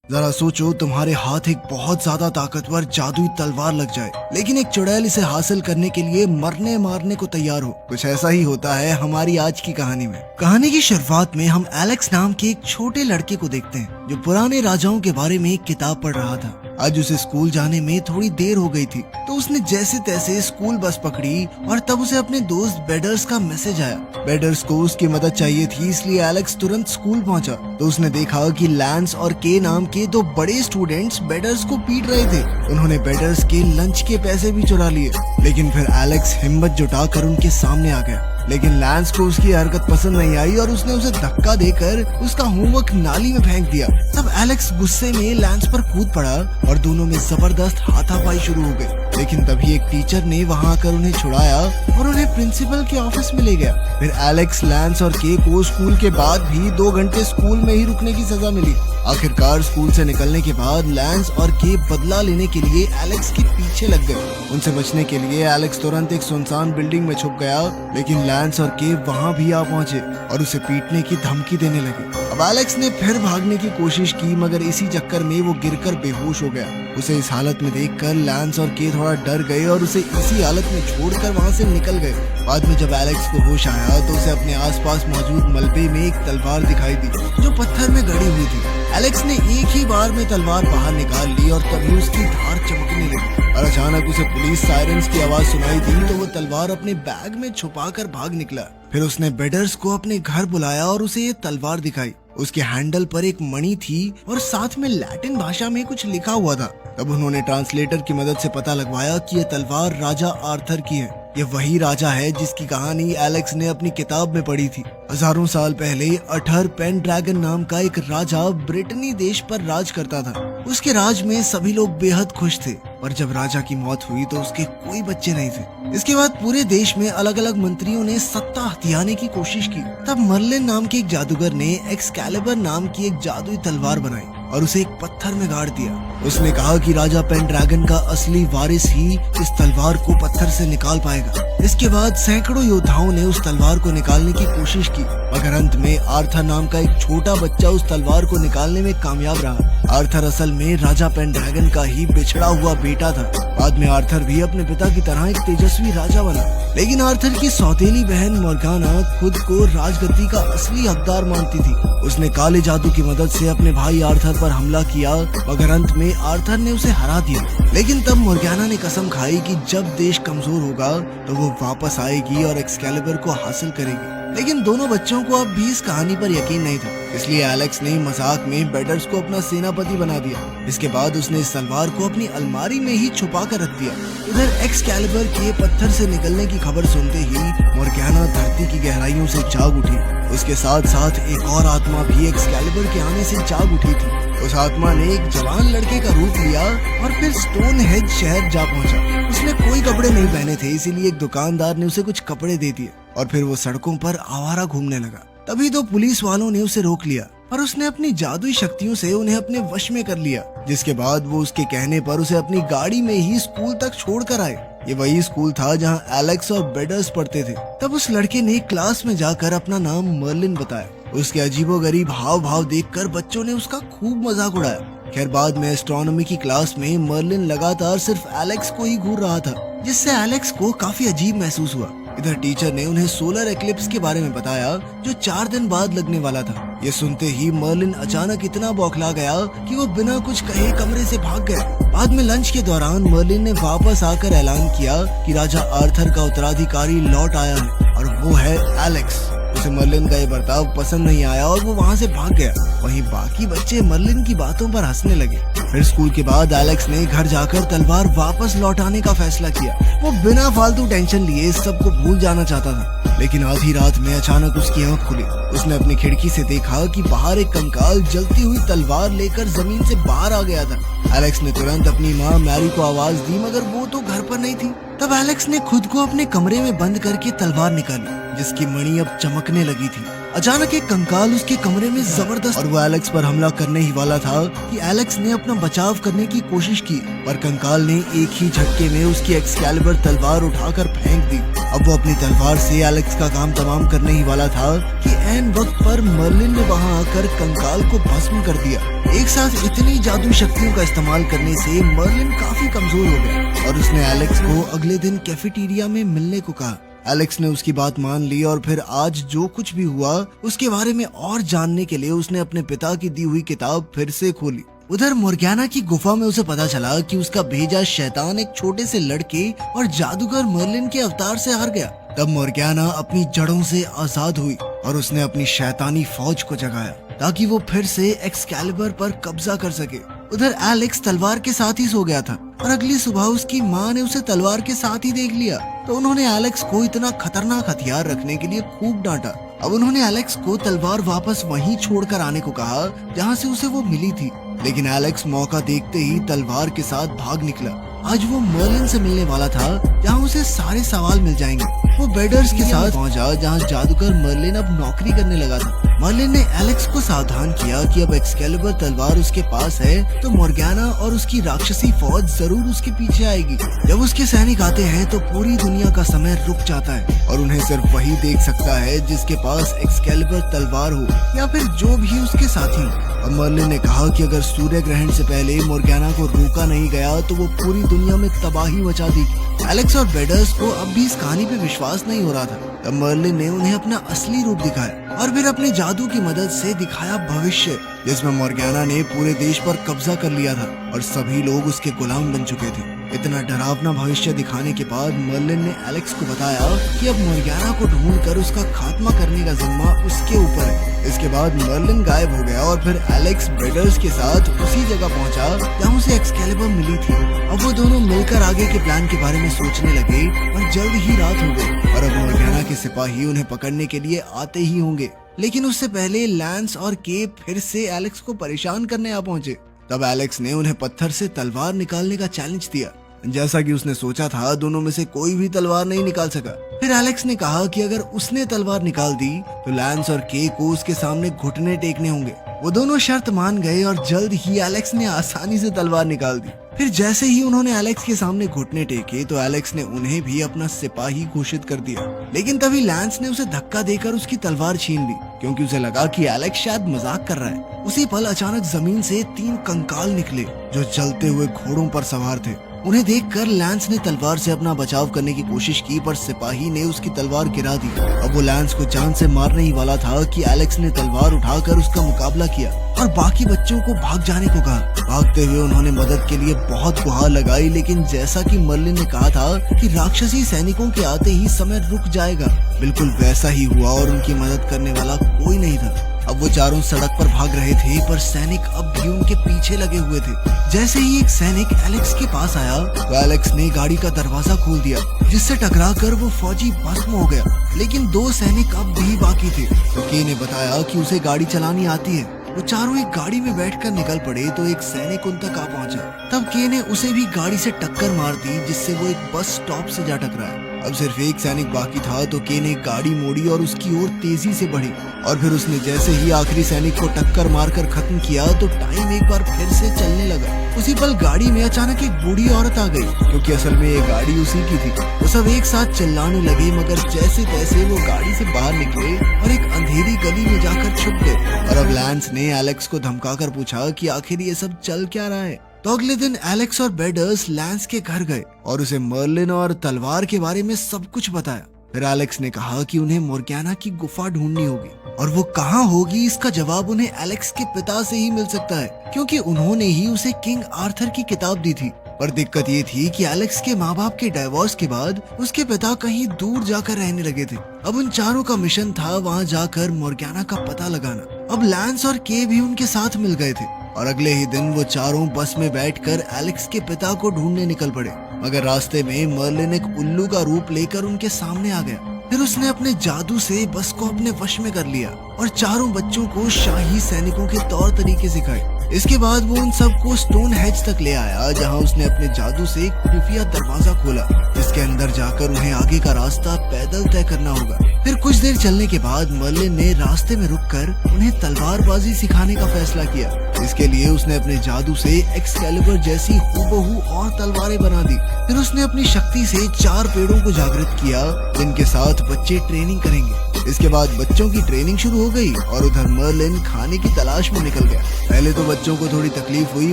जरा सोचो तुम्हारे हाथ एक बहुत ज्यादा ताकतवर जादुई तलवार लग जाए, लेकिन एक चुड़ैल इसे हासिल करने के लिए मरने मारने को तैयार हो। कुछ ऐसा ही होता है हमारी आज की कहानी में। कहानी की शुरुआत में हम एलेक्स नाम के एक छोटे लड़के को देखते हैं जो पुराने राजाओं के बारे में एक किताब पढ़ रहा था। आज उसे स्कूल जाने में थोड़ी देर हो गई थी, तो उसने जैसे तैसे स्कूल बस पकड़ी और तब उसे अपने दोस्त बेडर्स का मैसेज आया। बेडर्स को उसकी मदद चाहिए थी, इसलिए एलेक्स तुरंत स्कूल पहुंचा तो उसने देखा कि लैंस और के नाम के दो बड़े स्टूडेंट्स बेडर्स को पीट रहे थे। उन्होंने बेडर्स के लंच के पैसे भी चुरा लिए, लेकिन फिर एलेक्स हिम्मत जुटाकर उनके सामने आ गया। लेकिन लैंस को उसकी हरकत पसंद नहीं आई और उसने उसे धक्का देकर उसका होमवर्क नाली में फेंक दिया। तब एलेक्स गुस्से में लैंस पर कूद पड़ा और दोनों में जबरदस्त हाथापाई शुरू हो गई। लेकिन तभी एक टीचर ने वहां आकर उन्हें छुड़ाया और उन्हें प्रिंसिपल के ऑफिस में ले गया। फिर एलेक्स, लैंस और के को स्कूल के बाद भी 2 घंटे स्कूल में ही रुकने की सजा मिली। आखिरकार स्कूल से निकलने के बाद लैंस और के बदला लेने के लिए एलेक्स के पीछे लग गए। उनसे बचने के लिए एलेक्स तुरंत एक सुनसान बिल्डिंग में छुप गया, लेकिन लैंस और के वहां भी आ पहुंचे और उसे पीटने की धमकी देने लगे। अब एलेक्स ने फिर भागने की कोशिश की, मगर इसी चक्कर में वो गिरकर बेहोश हो गया। उसे इस हालत में देखकर लैंस और के थोड़ा डर गए और उसे इसी हालत में छोड़कर वहां से निकल गए। बाद में जब एलेक्स को होश आया तो उसे अपने आसपास मौजूद मलबे में एक तलवार दिखाई दी जो पत्थर में गड़ी हुई थी। एलेक्स ने एक ही बार में तलवार बाहर निकाल ली और तभी उसकी धार चमकने लगी और अचानक उसे पुलिस सायरन्स की आवाज सुनाई दी तो वो तलवार अपने बैग में छुपाकर भाग निकला। फिर उसने बेडर्स को अपने घर बुलाया और उसे ये तलवार दिखाई। उसके हैंडल पर एक मणि थी और साथ में लैटिन भाषा में कुछ लिखा हुआ था। तब उन्होंने ट्रांसलेटर की मदद से पता लगवाया कि यह तलवार राजा आर्थर की है। ये वही राजा है जिसकी कहानी एलेक्स ने अपनी किताब में पढ़ी थी। हजारों साल पहले अठर पेनड्रैगन नाम का एक राजा ब्रिटेनी देश पर राज करता था। उसके राज में सभी लोग बेहद खुश थे, पर जब राजा की मौत हुई तो उसके कोई बच्चे नहीं थे। इसके बाद पूरे देश में अलग अलग मंत्रियों ने सत्ता हथियाने की कोशिश की। तब मर्लिन नाम के एक जादूगर ने एक्सकैलिबर नाम की एक जादुई तलवार बनाई और उसे एक पत्थर में गाड़ दिया। उसने कहा कि राजा पेनड्रैगन का असली वारिस ही इस तलवार को पत्थर से निकाल पाएगा। इसके बाद सैकड़ों योद्धाओं ने उस तलवार को निकालने की कोशिश की, मगर अंत में आर्थर नाम का एक छोटा बच्चा उस तलवार को निकालने में कामयाब रहा। आर्थर असल में राजा पेनड्रैगन का ही बिछड़ा हुआ बेटा था। बाद में आर्थर भी अपने पिता की तरह एक तेजस्वी राजा बना, लेकिन आर्थर की सौतेली बहन मोर्गाना खुद को राजगद्दी का असली हकदार मानती थी। उसने काले जादू की मदद से अपने भाई आर्थर पर हमला किया, मगर अंत में आर्थर ने उसे हरा दिया। लेकिन तब मोर्गाना ने कसम खाई कि जब देश कमजोर होगा तो वो वापस आएगी और एक्सकैलिबर को हासिल करेगी। लेकिन दोनों बच्चों को अब भी इस कहानी पर यकीन नहीं था, इसलिए एलेक्स ने मजाक में बेडर्स को अपना सेनापति बना दिया। इसके बाद उसने इस तलवार को अपनी अलमारी में ही छुपा कर रख दिया। उधर एक्सकैलिबर के पत्थर से निकलने की खबर सुनते ही मोर्गाना धरती की गहराइयों से जाग उठी। उसके साथ साथ एक और आत्मा भी एक्सकैलिबर के आने से जाग उठी थी। उस आत्मा ने एक जवान लड़के का रूप लिया और फिर स्टोनहेंज शहर जा पहुंचा। उसने कोई कपड़े नहीं पहने थे, इसीलिए एक दुकानदार ने उसे कुछ कपड़े दे दिए और फिर वो सड़कों पर आवारा घूमने लगा। तभी तो पुलिस वालों ने उसे रोक लिया और उसने अपनी जादुई शक्तियों से उन्हें अपने वश में कर लिया, जिसके बाद वो उसके कहने पर उसे अपनी गाड़ी में ही स्कूल तक छोड़कर आए। ये वही स्कूल था जहां एलेक्स और बेडर्स पढ़ते थे। तब उस लड़के ने क्लास में जाकर अपना नाम मर्लिन बताया। उसके अजीबोगरीब हाव भाव देखकर बच्चों ने उसका खूब मजाक उड़ाया। खैर बाद में एस्ट्रोनॉमी की क्लास में मर्लिन लगातार सिर्फ एलेक्स को ही घूर रहा था, जिससे एलेक्स को काफी अजीब महसूस हुआ। इधर टीचर ने उन्हें सोलर एक्लिप्स के बारे में बताया जो 4 दिन बाद लगने वाला था। ये सुनते ही मर्लिन अचानक इतना बौखला गया कि वो बिना कुछ कहे कमरे से भाग गया। बाद में लंच के दौरान मर्लिन ने वापस आकर ऐलान किया कि राजा आर्थर का उत्तराधिकारी लौट आया है और वो है एलेक्स। उसे मर्लिन का ये बर्ताव पसंद नहीं आया और वो वहाँ से भाग गया। वहीं बाकी बच्चे मर्लिन की बातों पर हंसने लगे। फिर स्कूल के बाद एलेक्स ने घर जाकर तलवार वापस लौटाने का फैसला किया। वो बिना फालतू टेंशन लिए सबको भूल जाना चाहता था, लेकिन आधी रात में अचानक उसकी आंख खुली। उसने अपनी खिड़की से देखा कि बाहर एक कंकाल जलती हुई तलवार लेकर जमीन से बाहर आ गया था। एलेक्स ने तुरंत अपनी माँ मैरी को आवाज दी, मगर वो तो घर पर नहीं थी। तब एलेक्स ने खुद को अपने कमरे में बंद करके तलवार निकाली, जिसकी मणि अब चमकने लगी थी। अचानक एक कंकाल उसके कमरे में जबरदस्त और वो एलेक्स पर हमला करने ही वाला था कि एलेक्स ने अपना बचाव करने की कोशिश की, पर कंकाल ने एक ही झटके में उसकी एक्सकैलिबर तलवार उठाकर फेंक दी। अब वो अपनी तलवार से एलेक्स का काम तमाम करने ही वाला था कि ऐन वक्त पर मर्लिन ने वहां आकर कंकाल को भस्म कर दिया। एक साथ इतनी जादू शक्तियों का इस्तेमाल करने से मर्लिन काफी कमजोर हो गया और उसने एलेक्स को अगले दिन कैफेटेरिया में मिलने को कहा। एलेक्स ने उसकी बात मान ली और फिर आज जो कुछ भी हुआ उसके बारे में और जानने के लिए उसने अपने पिता की दी हुई किताब फिर से खोली। उधर मोर्गाना की गुफा में उसे पता चला कि उसका भेजा शैतान एक छोटे से लड़के और जादूगर मर्लिन के अवतार से हार गया। तब मोर्गाना अपनी जड़ों से आजाद हुई और उसने अपनी शैतानी फौज को जगाया ताकि वो फिर से एक्सकैलिबर पर कब्जा कर सके। उधर एलेक्स तलवार के साथ ही सो गया था और अगली सुबह उसकी माँ ने उसे तलवार के साथ ही देख लिया, तो उन्होंने एलेक्स को इतना खतरनाक हथियार रखने के लिए खूब डांटा। अब उन्होंने एलेक्स को तलवार वापस वहीं छोड़कर आने को कहा जहाँ से उसे वो मिली थी, लेकिन एलेक्स मौका देखते ही तलवार के साथ भाग निकला। आज वो मर्लिन से मिलने वाला था जहाँ उसे सारे सवाल मिल जाएंगे। वो बेडर्स के साथ पहुंचा जहाँ जादूगर मर्लिन अब नौकरी करने लगा था। मर्लिन ने एलेक्स को सावधान किया कि अब एक्सकैलिबर तलवार उसके पास है तो मोर्गाना और उसकी राक्षसी फौज जरूर उसके पीछे आएगी। जब उसके सैनिक आते हैं तो पूरी दुनिया का समय रुक जाता है और उन्हें सिर्फ वही देख सकता है जिसके पास एक्सकैलिबर तलवार हो या फिर जो भी उसके साथी हो। अब मर्लिन ने कहा कि अगर सूर्य ग्रहण से पहले मोर्गाना को रोका नहीं गया तो वो पूरी दुनिया में तबाही मचा देगी। एलेक्स और बेडर्स को अब भी इस कहानी पे विश्वास नहीं हो रहा था। तब मर्लिन ने उन्हें अपना असली रूप दिखाया और फिर अपने जादू की मदद से दिखाया भविष्य, जिसमें मोर्गाना ने पूरे देश पर कब्जा कर लिया था और सभी लोग उसके गुलाम बन चुके थे। इतना डरावना भविष्य दिखाने के बाद मर्लिन ने एलेक्स को बताया कि अब मोर्गाना को ढूंढकर उसका खात्मा करने का जिम्मा उसके ऊपर है। इसके बाद मर्लिन गायब हो गया और फिर एलेक्स बेडर्स के साथ उसी जगह पहुंचा जहां उसे एक्सकैलिबर मिली थी। अब वो दोनों मिलकर आगे के प्लान के बारे में सोचने लगे और जल्द ही रात हो गई और अब मोर्गाना के सिपाही उन्हें पकड़ने के लिए आते ही होंगे। लेकिन उससे पहले लैंस और केप फिर से एलेक्स को परेशान करने आ पहुंचे। तब एलेक्स ने उन्हें पत्थर से तलवार निकालने का चैलेंज दिया। जैसा कि उसने सोचा था, दोनों में से कोई भी तलवार नहीं निकाल सका। फिर एलेक्स ने कहा कि अगर उसने तलवार निकाल दी तो लैंस और के को उसके सामने घुटने टेकने होंगे। वो दोनों शर्त मान गए और जल्द ही एलेक्स ने आसानी से तलवार निकाल दी। फिर जैसे ही उन्होंने एलेक्स के सामने घुटने टेके तो एलेक्स ने उन्हें भी अपना सिपाही घोषित कर दिया। लेकिन तभी लैंस ने उसे धक्का देकर उसकी तलवार छीन ली क्योंकि उसे लगा कि एलेक्स शायद मजाक कर रहा है। उसी पल अचानक जमीन से 3 कंकाल निकले जो जलते हुए घोड़ों पर सवार थे। उन्हें देखकर लैंस ने तलवार से अपना बचाव करने की कोशिश की पर सिपाही ने उसकी तलवार गिरा दी। अब वो लैंस को जान से मारने ही वाला था कि एलेक्स ने तलवार उठाकर उसका मुकाबला किया और बाकी बच्चों को भाग जाने को कहा। भागते हुए उन्होंने मदद के लिए बहुत गुहार लगाई, लेकिन जैसा कि मर्लिन ने कहा था कि राक्षसी सैनिकों के आते ही समय रुक जाएगा, बिल्कुल वैसा ही हुआ और उनकी मदद करने वाला कोई नहीं था। अब वो चारों सड़क पर भाग रहे थे पर सैनिक अब भी उनके पीछे लगे हुए थे। जैसे ही एक सैनिक एलेक्स के पास आया तो एलेक्स ने गाड़ी का दरवाजा खोल दिया जिससे टकराकर वो फौजी भस्म हो गया। लेकिन 2 सैनिक अब भी बाकी थे। तो के ने बताया कि उसे गाड़ी चलानी आती है। वो चारों एक गाड़ी में बैठकर निकल पड़े तो एक सैनिक उन तक आ पहुंचा। तब के ने उसे भी गाड़ी से टक्कर मार दी जिससे वो एक बस स्टॉप से जा टकराया। अब सिर्फ एक सैनिक बाकी था तो के ने गाड़ी मोड़ी और उसकी ओर तेजी से बढ़ी और फिर उसने जैसे ही आखिरी सैनिक को टक्कर मारकर खत्म किया तो टाइम एक बार फिर से चलने लगा। उसी पल गाड़ी में अचानक एक बूढ़ी औरत आ गई क्योंकि असल में ये गाड़ी उसी की थी। वो सब एक साथ चिल्लाने लगे मगर जैसे तैसे वो गाड़ी से बाहर निकले और एक अंधेरी गली में जाकर छुप गए। और अब लैंस ने एलेक्स को धमकाकर पूछा कि आखिर ये सब चल क्या रहा है। तो अगले दिन एलेक्स और बेडर्स लैंस के घर गए और उसे मर्लिन और तलवार के बारे में सब कुछ बताया। फिर एलेक्स ने कहा कि उन्हें मोर्गाना की गुफा ढूंढनी होगी और वो कहाँ होगी इसका जवाब उन्हें एलेक्स के पिता से ही मिल सकता है क्योंकि उन्होंने ही उसे किंग आर्थर की किताब दी थी। पर दिक्कत ये थी कि एलेक्स के माँ बाप के डाइवोर्स के बाद उसके पिता कहीं दूर जाकर रहने लगे थे। अब उन चारों का मिशन था वहाँ जाकर मोर्गाना का पता लगाना। अब लैंस और के भी उनके साथ मिल गए थे और अगले ही दिन वो चारों बस में बैठकर एलेक्स के पिता को ढूंढने निकल पड़े। मगर रास्ते में मर्लिन एक उल्लू का रूप लेकर उनके सामने आ गया। फिर उसने अपने जादू से बस को अपने वश में कर लिया और चारों बच्चों को शाही सैनिकों के तौर तरीके सिखाए। इसके बाद वो उन सबको स्टोन हेज तक ले आया, जहाँ उसने अपने जादू से एक खुफिया दरवाजा खोला, जिसके अंदर जाकर उन्हें आगे का रास्ता पैदल तय करना होगा। फिर कुछ देर चलने के बाद मर्लिन ने रास्ते में रुककर उन्हें तलवारबाजी सिखाने का फैसला किया। इसके लिए उसने अपने जादू से एक्सकैलिबर जैसी हूबहू और तलवारें बना दी। फिर उसने अपनी शक्ति से 4 पेड़ों को जागृत किया, जिनके साथ बच्चे ट्रेनिंग करेंगे। इसके बाद बच्चों की ट्रेनिंग शुरू हो गई और उधर मर्लिन खाने की तलाश में निकल गया। पहले तो बच्चों को थोड़ी तकलीफ हुई,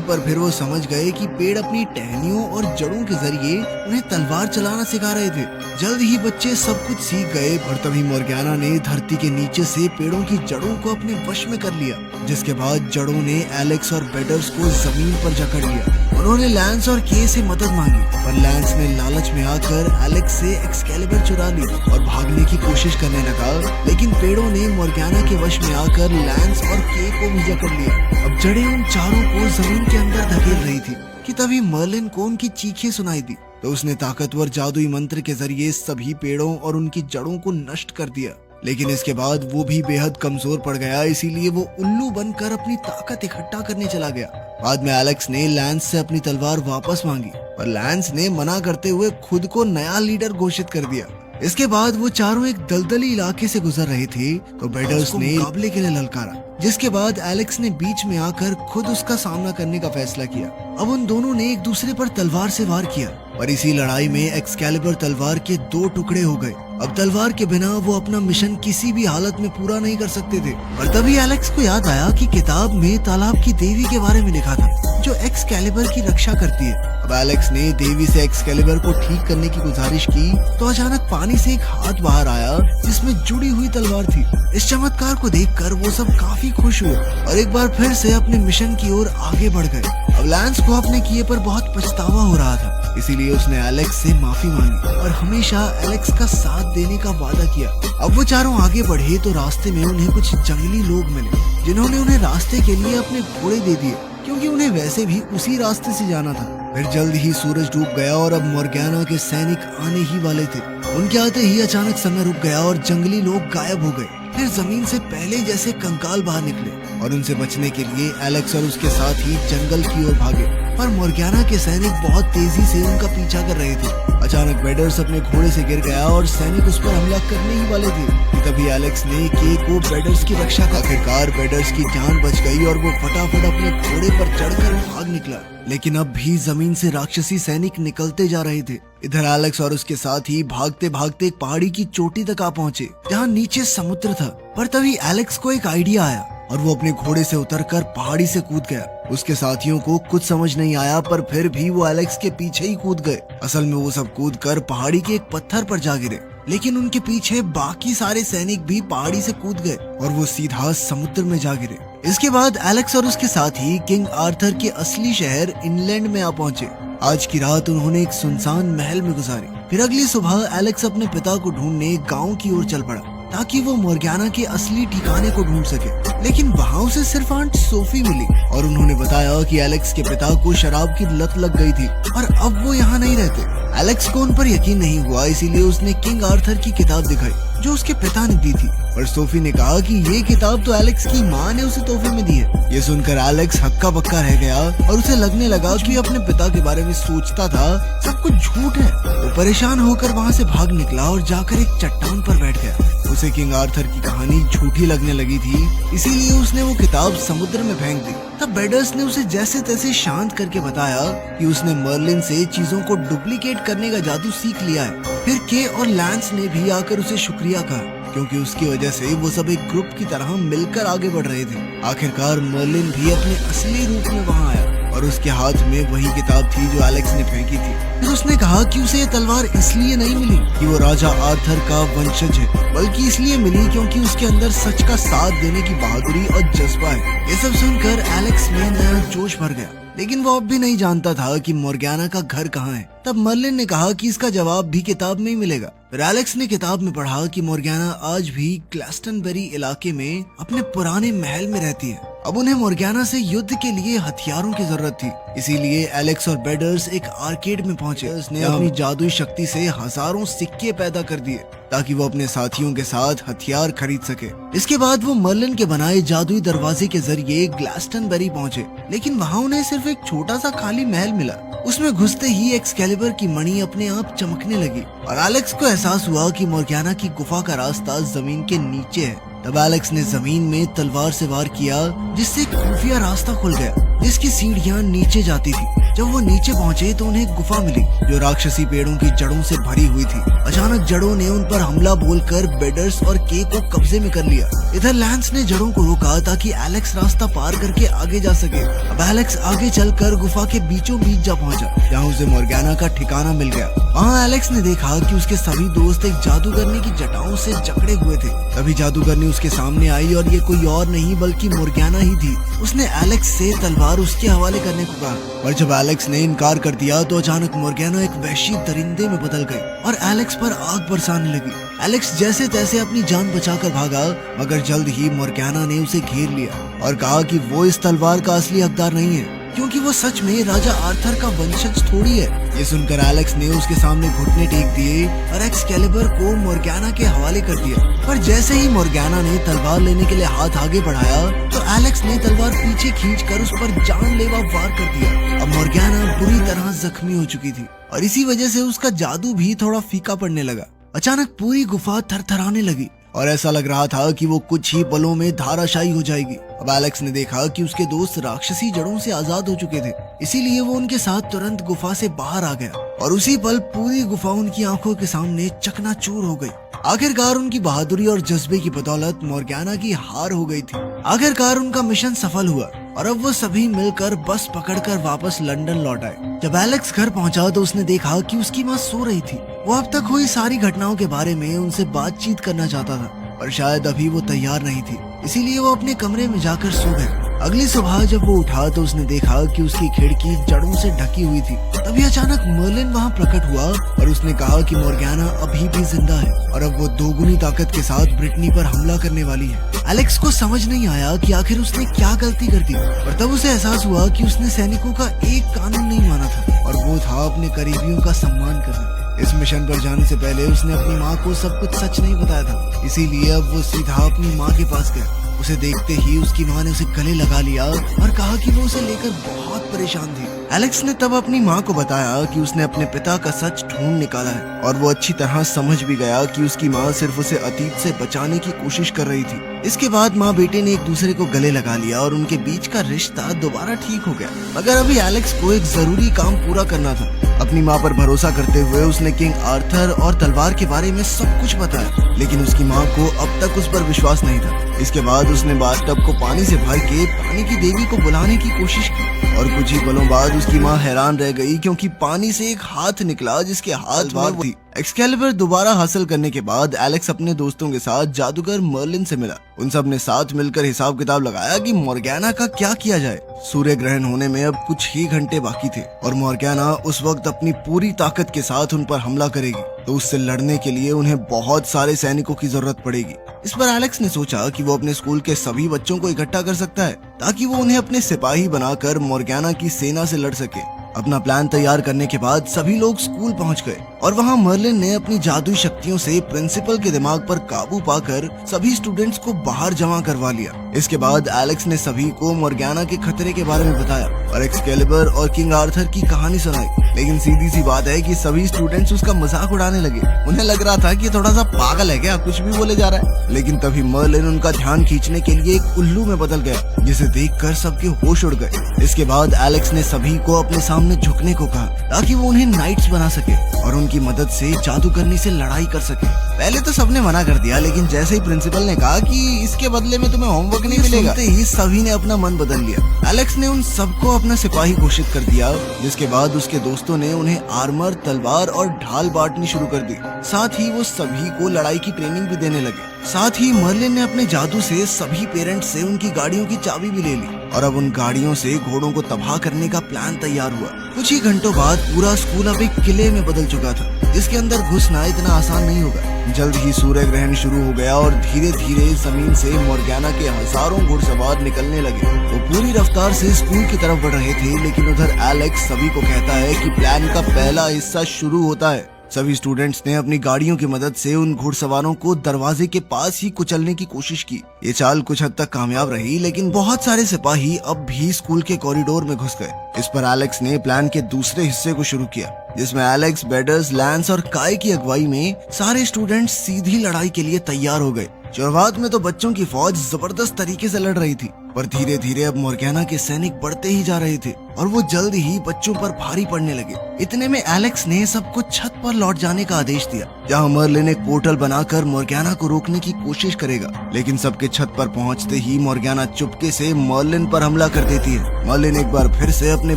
पर फिर वो समझ गए कि पेड़ अपनी टहनियों और जड़ों के जरिए उन्हें तलवार चलाना सिखा रहे थे। जल्द ही बच्चे सब कुछ सीख गए, और तभी मोर्गाना ने धरती के नीचे से पेड़ों की जड़ों को अपने वश में कर लिया, जिसके बाद जड़ों ने एलेक्स और बेडर्स को जमीन पर जकड़ लिया। उन्होंने लैंस और के से मदद मांगी, पर लैंस ने लालच में आकर एलेक्स से एक्सकैलिबर चुरा ली और भागने की कोशिश करने लगा, लेकिन पेड़ों ने मोर्गाना के वश में आकर लैंस और के को भी जकड़ लिया। अब जड़ें उन चारों को जमीन के अंदर धकेल रही थी कि तभी मर्लिन को उनकी चीखें सुनाई दी, तो उसने ताकतवर जादुई मंत्र के जरिए सभी पेड़ों और उनकी जड़ों को नष्ट कर दिया। लेकिन इसके बाद वो भी बेहद कमजोर पड़ गया, इसीलिए वो उल्लू बनकर अपनी ताकत इकट्ठा करने चला गया। बाद में एलेक्स ने लैंस से अपनी तलवार वापस मांगी, पर लैंस ने मना करते हुए खुद को नया लीडर घोषित कर दिया। इसके बाद वो चारों एक दलदली इलाके से गुजर रहे थे, तो बेडर्स ने मुकाबले के लिए ललकारा, जिसके बाद एलेक्स ने बीच में आकर खुद उसका सामना करने का फैसला किया। अब उन दोनों ने एक दूसरे पर तलवार से वार किया, पर इसी लड़ाई में एक्सकैलिबर तलवार के 2 टुकड़े हो गए। अब तलवार के बिना वो अपना मिशन किसी भी हालत में पूरा नहीं कर सकते थे। और तभी एलेक्स को याद आया कि किताब में तालाब की देवी के बारे में लिखा था, जो एक्सकैलिबर की रक्षा करती है। अब एलेक्स ने देवी से एक्सकैलिबर को ठीक करने की गुजारिश की, तो अचानक पानी से एक हाथ बाहर आया, जिसमें जुड़ी हुई तलवार थी। इस चमत्कार को देखकर वो सब काफी खुश हुए और एक बार फिर से अपने मिशन की ओर आगे बढ़ गए। अब लैंस को अपने किए पर बहुत पछतावा हो रहा था, इसीलिए उसने एलेक्स से माफी मांगी और हमेशा एलेक्स का साथ देने का वादा किया। अब वो चारों आगे बढ़े, तो रास्ते में उन्हें कुछ जंगली लोग मिले, जिन्होंने उन्हें रास्ते के लिए अपने घोड़े दे दिए, क्योंकि उन्हें वैसे भी उसी रास्ते से जाना था। फिर जल्द ही सूरज डूब गया और अब मोर्गाना के सैनिक आने ही वाले थे। उनके आते ही अचानक समय रुक गया और जंगली लोग गायब हो गए। फिर जमीन से पहले जैसे कंकाल बाहर निकले और उनसे बचने के लिए एलेक्स और उसके साथ ही जंगल की ओर भागे, पर मोर्गाना के सैनिक बहुत तेजी से उनका पीछा कर रहे थे। अचानक बेडर्स अपने घोड़े से गिर गया और सैनिक उस पर हमला करने ही वाले थे कि तभी एलेक्स ने के को बेडर्स की रक्षा कर। आखिरकार बेडर्स की जान बच गई और वो फटाफट अपने घोड़े पर चढ़कर भाग निकला, लेकिन अब भी जमीन से राक्षसी सैनिक निकलते जा रहे थे। इधर एलेक्स और उसके साथ ही भागते भागते एक पहाड़ी की चोटी तक आ पहुंचे, जहाँ नीचे समुद्र था। पर तभी एलेक्स को एक आइडिया आया और वो अपने घोड़े से उतरकर पहाड़ी से कूद गया। उसके साथियों को कुछ समझ नहीं आया, पर फिर भी वो एलेक्स के पीछे ही कूद गए। असल में वो सब कूदकर पहाड़ी के एक पत्थर पर जा गिरे, लेकिन उनके पीछे बाकी सारे सैनिक भी पहाड़ी से कूद गए और वो सीधा समुद्र में जा गिरे। इसके बाद एलेक्स और उसके साथी किंग आर्थर के असली शहर इंग्लैंड में आ पहुंचे। आज की रात उन्होंने एक सुनसान महल में गुजारी। फिर अगली सुबह एलेक्स अपने पिता को ढूंढने गांव की ओर चल पड़ा, ताकि वो मोर्गाना के असली ठिकाने को ढूंढ सके। लेकिन वहाँ उसे सिर्फ आंट सोफी मिली और उन्होंने बताया कि एलेक्स के पिता को शराब की लत लग गई थी और अब वो यहाँ नहीं रहते। एलेक्स को उन पर यकीन नहीं हुआ, इसीलिए उसने किंग आर्थर की किताब दिखाई, जो उसके पिता ने दी थी। और सोफी ने कहा कि ये किताब तो एलेक्स की माँ ने उसे तोहफे में दी है। ये सुनकर एलेक्स हक्का बक्का रह गया और उसे लगने लगा कि अपने पिता के बारे में सोचता था सब कुछ झूठ है। वो परेशान होकर वहाँ से भाग निकला और जाकर एक चट्टान पर बैठ गया। उसे किंग आर्थर की कहानी झूठी लगने लगी थी, इसीलिए उसने वो किताब समुद्र में फेंक दी। तब बेडर्स ने उसे जैसे तैसे शांत करके बताया कि उसने मर्लिन से चीजों को डुप्लीकेट करने का जादू सीख लिया है। फिर के और लैंस ने भी आकर उसे शुक्रिया कहा, क्योंकि उसकी वजह से वो सब एक ग्रुप की तरह मिलकर आगे बढ़ रहे थे। आखिरकार मर्लिन भी अपने असली रूप में वहाँ आया और उसके हाथ में वही किताब थी जो एलेक्स ने फेंकी थी। फिर उसने कहा कि उसे ये तलवार इसलिए नहीं मिली कि वो राजा आर्थर का वंशज है, बल्कि इसलिए मिली क्योंकि उसके अंदर सच का साथ देने की बहादुरी और जज्बा है। ये सब सुनकर एलेक्स में नया जोश भर गया, लेकिन वो अब भी नहीं जानता था कि मोर्गाना का घर कहाँ है। तब मर्लिन ने कहा कि इसका जवाब भी किताब में ही मिलेगा। फिर एलेक्स ने किताब में पढ़ा कि मोर्गाना आज भी ग्लास्टनबरी इलाके में अपने पुराने महल में रहती है। अब उन्हें मोर्गाना से युद्ध के लिए हथियारों की जरूरत थी। इसीलिए एलेक्स और बेडर्स एक आर्केड में पहुंचे। उसने अपनी जादुई शक्ति से हजारों सिक्के पैदा कर दिए ताकि वो अपने साथियों के साथ हथियार खरीद सके। इसके बाद वो मर्लिन के बनाए जादुई दरवाजे के जरिए ग्लास्टनबरी पहुंचे, लेकिन वहाँ उन्हें सिर्फ एक छोटा सा खाली महल मिला। उसमें घुसते ही एक्सकैलिबर की मणि अपने आप चमकने लगी और एलेक्स को एहसास हुआ कि मोर्गाना की गुफा का रास्ता जमीन के नीचे है। तब एलेक्स ने जमीन में तलवार से वार किया, जिससे एक खुफिया रास्ता खुल गया जिसकी सीढ़ियां नीचे जाती थी। जब वो नीचे पहुंचे तो उन्हें एक गुफा मिली जो राक्षसी पेड़ों की जड़ों से भरी हुई थी। अचानक जड़ों ने उन पर हमला बोलकर बेडर्स और के को कब्जे में कर लिया। इधर लैंस ने जड़ों को रोका ताकि एलेक्स रास्ता पार करके आगे जा सके। अब एलेक्स आगे चलकर गुफा के बीचों बीच जा पहुंचा, जहाँ उसे मोर्गाना का ठिकाना मिल गया। वहाँ एलेक्स ने देखा कि उसके सभी दोस्त एक जादूगरनी की जटाओं से जकड़े हुए थे। तभी जादूगरनी उसके सामने आई और ये कोई और नहीं बल्कि मोर्गाना ही थी। उसने एलेक्स से तलवार उसके हवाले करने को कहा, और जब एलेक्स ने इनकार कर दिया तो अचानक मोर्गाना एक वहशी दरिंदे में बदल गई और एलेक्स पर आग बरसाने लगी। एलेक्स जैसे तैसे अपनी जान बचाकर भागा, मगर जल्द ही मोर्गाना ने उसे घेर लिया और कहा कि वो इस तलवार का असली हकदार नहीं है, क्योंकि वो सच में राजा आर्थर का वंशज थोड़ी है। ये सुनकर एलेक्स ने उसके सामने घुटने टेक दिए और एक्सकैलिबर को मोर्गाना के हवाले कर दिया। पर जैसे ही मोर्गाना ने तलवार लेने के लिए हाथ आगे बढ़ाया तो एलेक्स ने तलवार पीछे खींचकर उस पर जानलेवा वार कर दिया। अब मोर्गाना बुरी तरह जख्मी हो चुकी थी और इसी वजह से उसका जादू भी थोड़ा फीका पड़ने लगा। अचानक पूरी गुफा थरथराने लगी और ऐसा लग रहा था कि वो कुछ ही पलों में धाराशायी हो जाएगी। अब एलेक्स ने देखा कि उसके दोस्त राक्षसी जड़ों से आजाद हो चुके थे, इसीलिए वो उनके साथ तुरंत गुफा से बाहर आ गया और उसी पल पूरी गुफा उनकी आंखों के सामने चकनाचूर हो गई। आखिरकार उनकी बहादुरी और जज्बे की बदौलत मोर्गाना की हार हो गई थी। आखिरकार उनका मिशन सफल हुआ और अब वो सभी मिलकर बस पकड़कर वापस लंदन लौट आए। जब एलेक्स घर पहुंचा तो उसने देखा कि उसकी माँ सो रही थी। वो अब तक हुई सारी घटनाओं के बारे में उनसे बातचीत करना चाहता था, पर शायद अभी वो तैयार नहीं थी, इसीलिए वो अपने कमरे में जाकर सो गया। अगली सुबह जब वो उठा तो उसने देखा कि उसकी खिड़की जड़ों से ढकी हुई थी। तभी अचानक मर्लिन वहाँ प्रकट हुआ और उसने कहा कि मोर्गाना अभी भी जिंदा है और अब वो दोगुनी ताकत के साथ ब्रिटनी पर हमला करने वाली है। एलेक्स को समझ नहीं आया कि आखिर उसने क्या गलती कर दी, और तब उसे एहसास हुआ कि उसने सैनिकों का एक कानून नहीं माना था और वो था अपने करीबियों का सम्मान करना। इस मिशन पर जाने से पहले उसने अपनी माँ को सब कुछ सच नहीं बताया था, इसीलिए अब वो सीधा अपनी माँ के पास गया। उसे देखते ही उसकी माँ ने उसे गले लगा लिया और कहा कि वो उसे लेकर बहुत परेशान थी। एलेक्स ने तब अपनी माँ को बताया कि उसने अपने पिता का सच ढूंढ निकाला है और वो अच्छी तरह समझ भी गया कि उसकी माँ सिर्फ उसे अतीत से बचाने की कोशिश कर रही थी। इसके बाद माँ बेटे ने एक दूसरे को गले लगा लिया और उनके बीच का रिश्ता दोबारा ठीक हो गया। मगर अभी एलेक्स को एक जरूरी काम पूरा करना था। अपनी माँ पर भरोसा करते हुए उसने किंग आर्थर और तलवार के बारे में सब कुछ बताया, लेकिन उसकी माँ को अब तक उस पर विश्वास नहीं था। इसके बाद उसने बाथटब को पानी से भर के पानी की देवी को बुलाने की कोशिश की और कुछ ही पलों बाद उसकी माँ हैरान रह गई, क्योंकि पानी से एक हाथ निकला जिसके हाथ में थी। एक्सकैलिबर दोबारा हासिल करने के बाद एलेक्स अपने दोस्तों के साथ जादूगर मर्लिन से मिला। उन सब ने साथ मिलकर हिसाब किताब लगाया कि मोर्गाना का क्या किया जाए। सूर्य ग्रहण होने में अब कुछ ही घंटे बाकी थे और मोर्गाना उस वक्त अपनी पूरी ताकत के साथ उन पर हमला करेगी, तो उससे लड़ने के लिए उन्हें बहुत सारे सैनिकों की जरूरत पड़ेगी। इस पर एलेक्स ने सोचा कि वो अपने स्कूल के सभी बच्चों को इकट्ठा कर सकता है ताकि वो उन्हें अपने सिपाही बनाकर मोर्गाना की सेना से लड़ सके। अपना प्लान तैयार करने के बाद सभी लोग स्कूल पहुंच गए और वहां मर्लिन ने अपनी जादुई शक्तियों से प्रिंसिपल के दिमाग पर काबू पाकर सभी स्टूडेंट्स को बाहर जमा करवा लिया। इसके बाद एलेक्स ने सभी को मोर्गाना के खतरे के बारे में बताया और एक्सकैलिबर और किंग आर्थर की कहानी सुनाई। लेकिन सीधी सी बात है कि सभी स्टूडेंट्स उसका मजाक उड़ाने लगे। उन्हें लग रहा था कि थोड़ा सा पागल है क्या, कुछ भी बोले जा रहा है। लेकिन तभी मर्लिन उनका ध्यान खींचने के लिए एक उल्लू में बदल गया, जिसे देखकर सबके होश उड़ गए। इसके बाद एलेक्स ने सभी को अपने सामने झुकने को कहा ताकि वो उन्हें नाइट्स बना सके और उनकी मदद से जादूगरनी से लड़ाई कर सके। पहले तो सबने मना कर दिया, लेकिन जैसे ही प्रिंसिपल ने कहा कि इसके बदले में तुम्हें होमवर्क नहीं मिलेगा, ही सभी ने अपना मन बदल लिया। एलेक्स ने उन सबको अपना सिपाही घोषित कर दिया, जिसके बाद उसके दोस्तों ने उन्हें आर्मर, तलवार और ढाल बांटनी शुरू कर दी। साथ ही वो सभी को लड़ाई की ट्रेनिंग भी देने लगे। साथ ही मर्लिन ने अपने जादू से सभी पेरेंट्स से उनकी गाड़ियों की चाबी भी ले ली और अब उन गाड़ियों से घोड़ों को तबाह करने का प्लान तैयार हुआ। कुछ ही घंटों बाद पूरा स्कूल अब एक किले में बदल चुका था, जिसके अंदर घुसना इतना आसान नहीं होगा। जल्द ही सूर्य ग्रहण शुरू हो गया और धीरे धीरे जमीन से मोर्गाना के हजारों घुड़सवार निकलने लगे। वो पूरी रफ्तार से स्कूल की तरफ बढ़ रहे थे, लेकिन उधर एलेक्स सभी को कहता है कि प्लान का पहला हिस्सा शुरू होता है। सभी स्टूडेंट्स ने अपनी गाड़ियों की मदद से उन घुड़सवारों को दरवाजे के पास ही कुचलने की कोशिश की। ये चाल कुछ हद तक कामयाब रही, लेकिन बहुत सारे सिपाही अब भी स्कूल के कॉरिडोर में घुस गए। इस पर एलेक्स ने प्लान के दूसरे हिस्से को शुरू किया, जिसमें एलेक्स, बेडर्स, लैंस और काय की अगुवाई में सारे स्टूडेंट्स सीधी लड़ाई के लिए तैयार हो गए। शुरुआत में तो बच्चों की फौज जबरदस्त तरीके से लड़ रही थी, पर धीरे धीरे अब मोर्गाना के सैनिक बढ़ते ही जा रहे थे और वो जल्द ही बच्चों पर भारी पड़ने लगे। इतने में एलेक्स ने सबको छत पर लौट जाने का आदेश दिया, जहां मर्लिन एक पोर्टल बनाकर मोर्गाना को रोकने की कोशिश करेगा। लेकिन सबके छत पर पहुंचते ही मोर्गाना चुपके से मर्लिन पर हमला कर देती है। मर्लिन एक बार फिर से अपने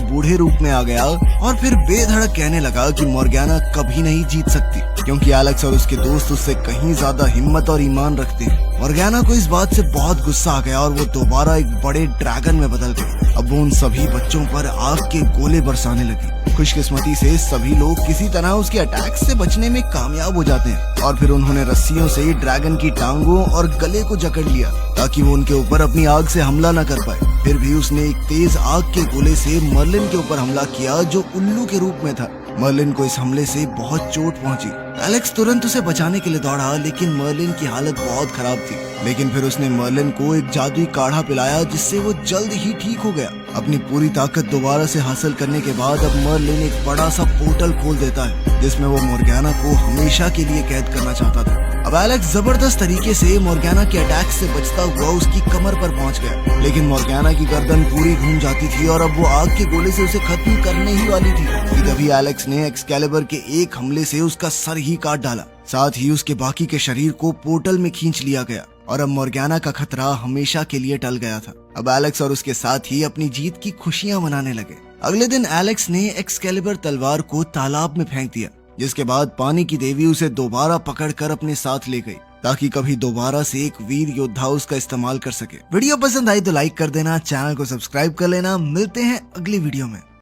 बूढ़े रूप में आ गया और फिर बेधड़क कहने लगा कि मोर्गाना कभी नहीं जीत सकती, क्योंकि एलेक्स और उसके दोस्त उससे कहीं ज्यादा हिम्मत और ईमान रखते हैं। मोर्गाना को इस बात से बहुत गुस्सा आ गया और वो दोबारा एक बड़े ड्रैगन में बदल गई। अब वो उन सभी बच्चों पर आग के गोले बरसाने लगी। खुशकिस्मती से सभी लोग किसी तरह उसके अटैक से बचने में कामयाब हो जाते हैं और फिर उन्होंने रस्सियों से ड्रैगन की टांगों और गले को जकड़ लिया ताकि वो उनके ऊपर अपनी आग से हमला न कर पाए। फिर भी उसने एक तेज आग के गोले से मर्लिन के ऊपर हमला किया, जो उल्लू के रूप में था। मर्लिन को इस हमले से बहुत चोट पहुंची। एलेक्स तुरंत उसे बचाने के लिए दौड़ा, लेकिन मर्लिन की हालत बहुत खराब थी। लेकिन फिर उसने मर्लिन को एक जादुई काढ़ा पिलाया, जिससे वो जल्द ही ठीक हो गया। अपनी पूरी ताकत दोबारा से हासिल करने के बाद अब मर्लिन एक बड़ा सा पोर्टल खोल देता है, जिसमें वो मोर्गाना को हमेशा के लिए कैद करना चाहता था। अब एलेक्स जबरदस्त तरीके से मोर्गाना के अटैक से बचता हुआ उसकी कमर पर पहुंच गया, लेकिन मोर्गाना की गर्दन पूरी घूम जाती थी और अब वो आग के गोले से उसे खत्म करने ही वाली थी कि तभी एलेक्स ने एक्सकैलिबर के एक हमले से उसका सर ही काट डाला। साथ ही उसके बाकी के शरीर को पोर्टल में खींच लिया गया और अब मोर्गाना का खतरा हमेशा के लिए टल गया था। अब एलेक्स और उसके साथ ही अपनी जीत की खुशियां मनाने लगे। अगले दिन एलेक्स ने एक्सकैलिबर तलवार को तालाब में फेंक दिया, जिसके बाद पानी की देवी उसे दोबारा पकड़कर अपने साथ ले गई ताकि कभी दोबारा से एक वीर योद्धा उसका इस्तेमाल कर सके। वीडियो पसंद आई तो लाइक कर देना, चैनल को सब्सक्राइब कर लेना। मिलते हैं अगली वीडियो में।